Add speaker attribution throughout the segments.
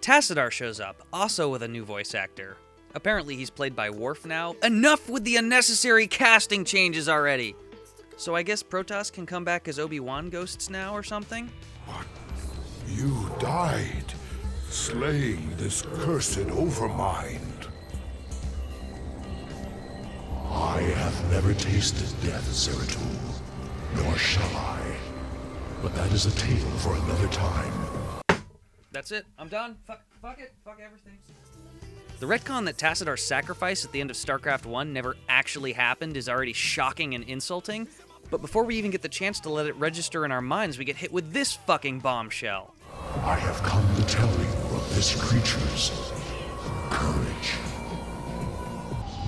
Speaker 1: Tassadar shows up, also with a new voice actor. Apparently he's played by Worf now. Enough with the unnecessary casting changes already! So I guess Protoss can come back as Obi-Wan ghosts now or something?
Speaker 2: What? You died, slaying this cursed overmind.
Speaker 3: I have never tasted death, Zeratul, nor shall I. But that is a tale for another time.
Speaker 1: That's it. I'm done. Fuck it. Fuck everything. The retcon that Tassadar's sacrifice at the end of StarCraft 1 never actually happened is already shocking and insulting, but before we even get the chance to let it register in our minds, we get hit with this fucking bombshell.
Speaker 3: I have come to tell you of this creature's courage.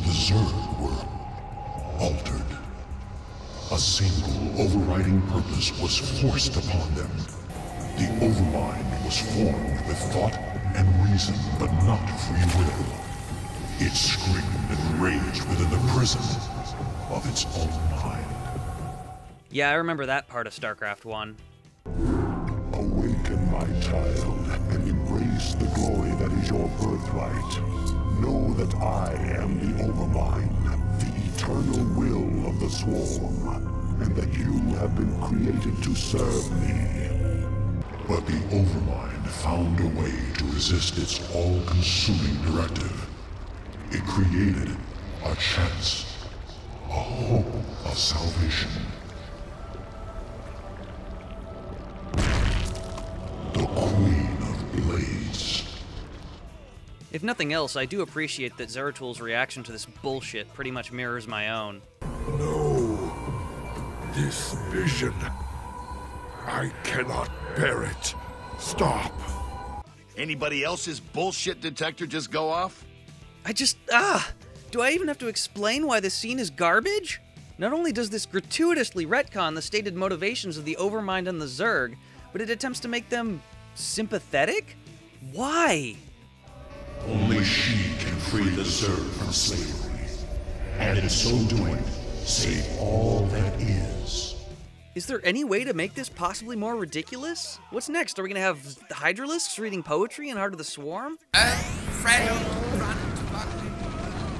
Speaker 3: The Zerg were altered. A single overriding purpose was forced upon them. The Overmind was formed with thought and reason, but not free will. It screamed and raged within the prison of its own mind.
Speaker 1: Yeah, I remember that part of StarCraft 1.
Speaker 3: Awaken, my child, and embrace the glory that is your birthright. Know that I am the Overmind, the eternal will of the Swarm, and that you have been created to serve me. But the Overmind found a way to resist its all-consuming directive. It created a chance, a hope of salvation. The Queen of Blades.
Speaker 1: If nothing else, I do appreciate that Zeratul's reaction to this bullshit pretty much mirrors my own.
Speaker 2: No. This vision. I cannot bear it. Stop.
Speaker 4: Anybody else's bullshit detector just go off?
Speaker 1: Do I even have to explain why this scene is garbage? Not only does this gratuitously retcon the stated motivations of the Overmind and the Zerg, but it attempts to make them sympathetic? Why?
Speaker 3: Only she can free the Zerg from slavery, and in so doing, save all that is.
Speaker 1: Is there any way to make this possibly more ridiculous? What's next? Are we gonna have the Hydralisks reading poetry in Heart of the Swarm?
Speaker 5: Friend,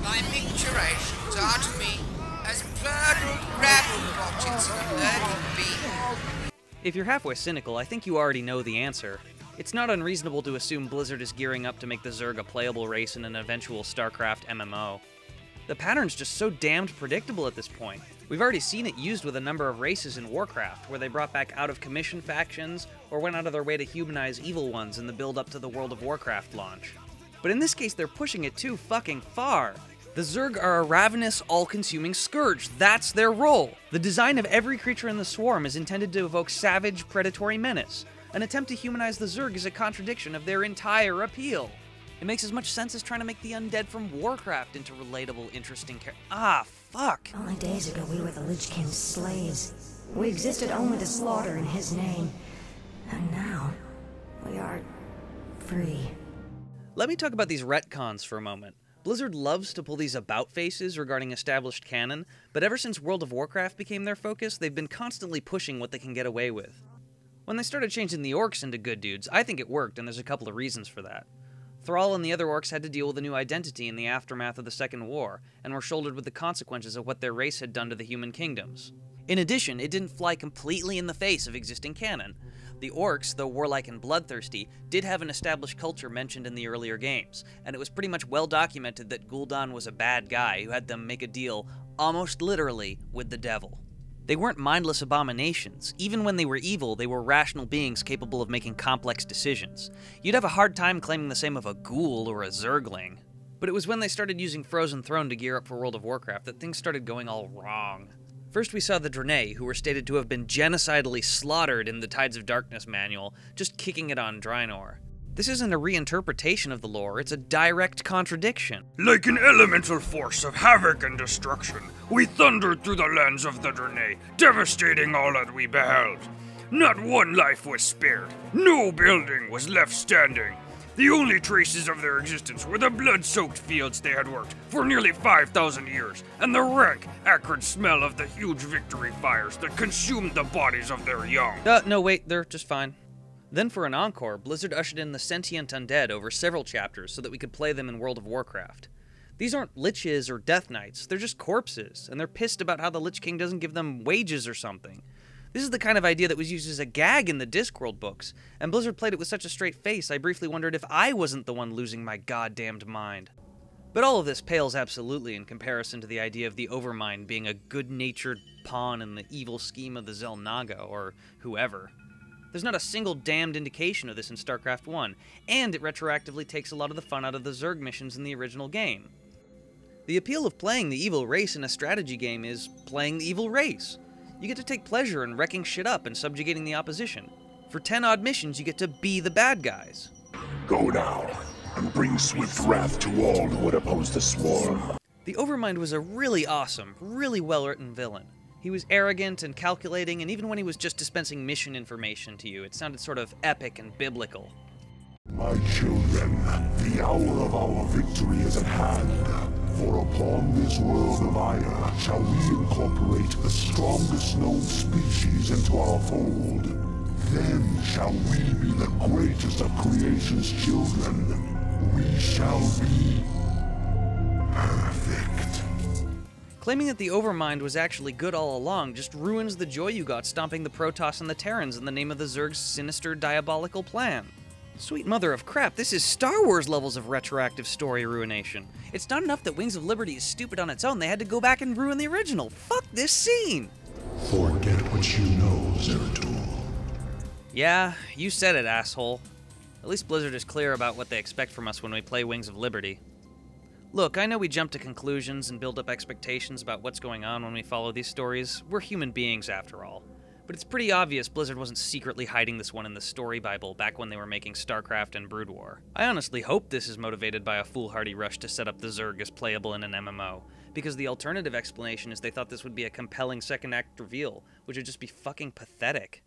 Speaker 5: thy micturations are to me as blurred gravel botches in a lurking beam.
Speaker 1: If you're halfway cynical, I think you already know the answer. It's not unreasonable to assume Blizzard is gearing up to make the Zerg a playable race in an eventual StarCraft MMO. The pattern's just so damned predictable at this point. We've already seen it used with a number of races in Warcraft, where they brought back out-of-commission factions, or went out of their way to humanize evil ones in the build-up to the World of Warcraft launch. But in this case, they're pushing it too fucking far. The Zerg are a ravenous, all-consuming scourge. That's their role. The design of every creature in the Swarm is intended to evoke savage, predatory menace. An attempt to humanize the Zerg is a contradiction of their entire appeal. It makes as much sense as trying to make the undead from Warcraft into relatable, interesting fuck.
Speaker 6: Only days ago we were the Lich King's slaves. We existed only to slaughter in his name. And now, we are free.
Speaker 1: Let me talk about these retcons for a moment. Blizzard loves to pull these about-faces regarding established canon, but ever since World of Warcraft became their focus, they've been constantly pushing what they can get away with. When they started changing the orcs into good dudes, I think it worked, and there's a couple of reasons for that. Thrall and the other orcs had to deal with a new identity in the aftermath of the Second War, and were shouldered with the consequences of what their race had done to the human kingdoms. In addition, it didn't fly completely in the face of existing canon. The orcs, though warlike and bloodthirsty, did have an established culture mentioned in the earlier games, and it was pretty much well documented that Gul'dan was a bad guy who had them make a deal, almost literally, with the devil. They weren't mindless abominations. Even when they were evil, they were rational beings capable of making complex decisions. You'd have a hard time claiming the same of a ghoul or a zergling. But it was when they started using Frozen Throne to gear up for World of Warcraft that things started going all wrong. First we saw the Draenei, who were stated to have been genocidally slaughtered in the Tides of Darkness manual, just kicking it on Draenor. This isn't a reinterpretation of the lore, it's a direct contradiction.
Speaker 7: Like an elemental force of havoc and destruction, we thundered through the lands of the Draenei, devastating all that we beheld. Not one life was spared, no building was left standing. The only traces of their existence were the blood-soaked fields they had worked for nearly 5,000 years, and the rank, acrid smell of the huge victory fires that consumed the bodies of their young.
Speaker 1: No, wait, they're just fine. Then for an encore, Blizzard ushered in the sentient undead over several chapters so that we could play them in World of Warcraft. These aren't liches or death knights, they're just corpses, and they're pissed about how the Lich King doesn't give them wages or something. This is the kind of idea that was used as a gag in the Discworld books, and Blizzard played it with such a straight face I briefly wondered if I wasn't the one losing my goddamned mind. But all of this pales absolutely in comparison to the idea of the Overmind being a good-natured pawn in the evil scheme of the Xel'Naga, or whoever. There's not a single damned indication of this in StarCraft 1, and it retroactively takes a lot of the fun out of the Zerg missions in the original game. The appeal of playing the evil race in a strategy game is playing the evil race. You get to take pleasure in wrecking shit up and subjugating the opposition. For 10 odd missions, you get to be the bad guys.
Speaker 3: Go now, and bring swift wrath to all who would oppose the swarm.
Speaker 1: The Overmind was a really awesome, really well-written villain. He was arrogant and calculating, and even when he was just dispensing mission information to you, it sounded sort of epic and biblical.
Speaker 3: My children, the hour of our victory is at hand. For upon this world of Aya shall we incorporate the strongest known species into our fold. Then shall we be the greatest of creation's children. We shall be perfect.
Speaker 1: Claiming that the Overmind was actually good all along just ruins the joy you got stomping the Protoss and the Terrans in the name of the Zerg's sinister, diabolical plan. Sweet mother of crap, this is Star Wars levels of retroactive story ruination. It's not enough that Wings of Liberty is stupid on its own, they had to go back and ruin the original. Fuck this scene!
Speaker 3: Forget what you know, Zeratul.
Speaker 1: Yeah, you said it, asshole. At least Blizzard is clear about what they expect from us when we play Wings of Liberty. Look, I know we jump to conclusions and build up expectations about what's going on when we follow these stories. We're human beings, after all. But it's pretty obvious Blizzard wasn't secretly hiding this one in the story Bible back when they were making StarCraft and Brood War. I honestly hope this is motivated by a foolhardy rush to set up the Zerg as playable in an MMO, because the alternative explanation is they thought this would be a compelling second act reveal, which would just be fucking pathetic.